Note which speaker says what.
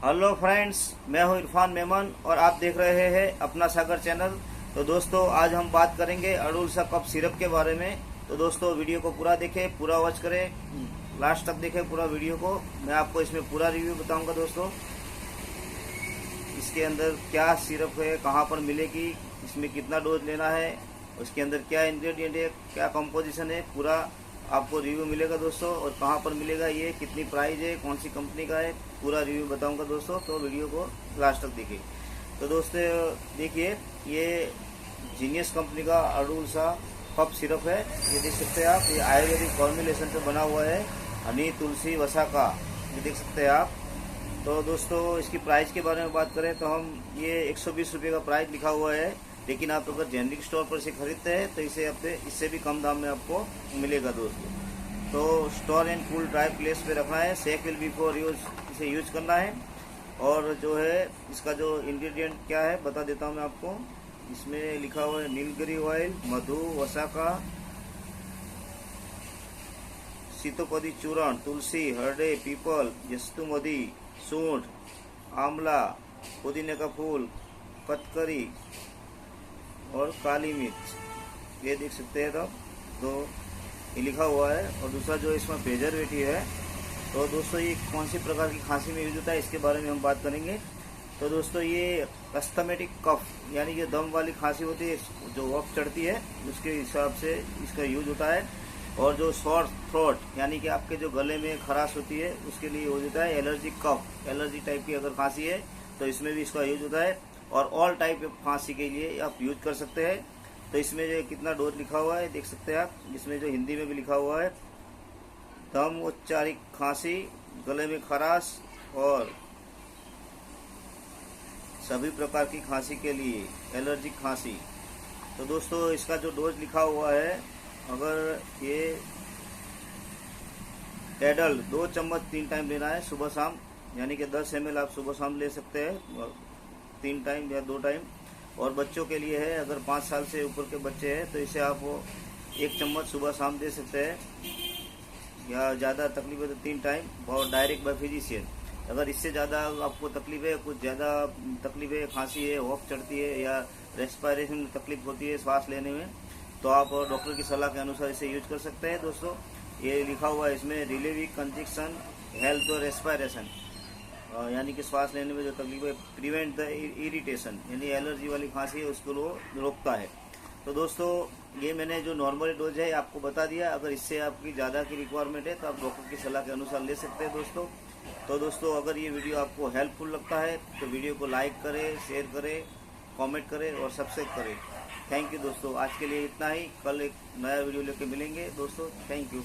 Speaker 1: Hello friends, मैं हूं इरफान मेमन और आप देख रहे हैं अपना सागर चैनल। तो दोस्तों, आज हम बात करेंगे अडुलसा कफ सिरप के बारे में। तो दोस्तों, वीडियो को पूरा देखें, पूरा वॉच करें, लास्ट तक देखें पूरा वीडियो को। मैं आपको इसमें पूरा रिव्यू बताऊंगा दोस्तों। इसके अंदर क्या सिरप है, कहां पर मिलेगी, इसमें कितना डोज लेना है, उसके अंदर क्या इंग्रेडिएंट है, क्या कंपोजिशन है, पूरा आपको रिव्यू मिलेगा दोस्तों। और कहाँ पर मिलेगा, ये कितनी प्राइस है, कौन सी कंपनी का है, पूरा रिव्यू बताऊंगा दोस्तों। तो वीडियो को लास्ट तक देखिए। तो दोस्तों देखिए, ये जीनियस कंपनी का अडुलसा कफ सिरप है। ये देख सकते हैं आप, ये आयुर्वेदिक फॉर्मुलेशन से बना हुआ है, हनी तुलसी वसा का। ये देख सकते हैं आप। तो दोस्तों, इसकी प्राइस के बारे में बात करें तो हम ये 120 रुपये का प्राइस लिखा हुआ है। लेकिन आप अगर जेनरिक स्टोर पर से खरीदते हैं तो इसे अपने इससे भी कम दाम में आपको मिलेगा दोस्तों। तो store and cool dry place पे रखना है, सेक बिफोर यूज इसे यूज करना है। और जो है इसका जो इंग्रेडिएंट क्या है बता देता हूँ मैं आपको। इसमें लिखा हुआ है नीलगिरी ऑयल, मधु, वसाका, सीतोपदी चूर्ण, तुलसी, हरडे, पीपल, जस्तुमधी, सूंठ, आंवला, पुदीने का फूल, कतकरी और काली मिर्च। ये देख सकते हैं आप। तो ये लिखा हुआ है। और दूसरा जो इसमें प्रिजर्वेटिव है, तो दोस्तों ये कौन सी प्रकार की खांसी में यूज होता है इसके बारे में हम बात करेंगे। तो दोस्तों, ये अस्थमेटिक कफ यानी कि दम वाली खांसी होती है, जो वफ चढ़ती है, उसके हिसाब से इसका यूज होता है। और जो सॉर थ्रोट यानी कि आपके जो गले में खराश होती है, उसके लिए यूज होता है। एलर्जी कफ, एलर्जी टाइप की अगर खांसी है तो इसमें भी इसका यूज होता है। और ऑल टाइप ऑफ खांसी के लिए आप यूज कर सकते हैं। तो इसमें जो कितना डोज लिखा हुआ है देख सकते हैं आप। इसमें जो हिंदी में भी लिखा हुआ है, दम, औपचारिक खांसी, गले में खराश और सभी प्रकार की खांसी के लिए, एलर्जिक खांसी। तो दोस्तों, इसका जो डोज लिखा हुआ है, अगर ये एडल्ट 2 चम्मच 3 टाइम लेना है सुबह शाम, यानी कि 10 ml आप सुबह शाम ले सकते हैं, 3 टाइम या 2 टाइम। और बच्चों के लिए है, अगर 5 साल से ऊपर के बच्चे हैं तो इसे आप 1 चम्मच सुबह शाम दे सकते हैं, या ज़्यादा तकलीफ है तो 3 टाइम। और डायरेक्ट बाय फिजिशियन। अगर इससे ज़्यादा आपको तकलीफ है, कुछ ज़्यादा तकलीफ है, खांसी है, वॉक चढ़ती है, या रेस्पिरेशन में तकलीफ होती है सांस लेने में, तो आप डॉक्टर की सलाह के अनुसार इसे यूज कर सकते हैं दोस्तों। ये लिखा हुआ है इसमें रिलीविंग कंजेक्शन, हेल्थ और रेस्पिरेशन, यानी कि सांस लेने में जो तकलीफ है, प्रिवेंट द इरिटेशन यानी एलर्जी वाली खांसी है उसको रोकता है। तो दोस्तों, ये मैंने जो नॉर्मल डोज है आपको बता दिया। अगर इससे आपकी ज़्यादा की रिक्वायरमेंट है तो आप डॉक्टर की सलाह के अनुसार ले सकते हैं दोस्तों। तो दोस्तों, अगर ये वीडियो आपको हेल्पफुल लगता है तो वीडियो को लाइक करें, शेयर करें, कमेंट करें और सब्सक्राइब करें। थैंक यू दोस्तों। आज के लिए इतना ही। कल एक नया वीडियो लेके मिलेंगे दोस्तों। Thank you.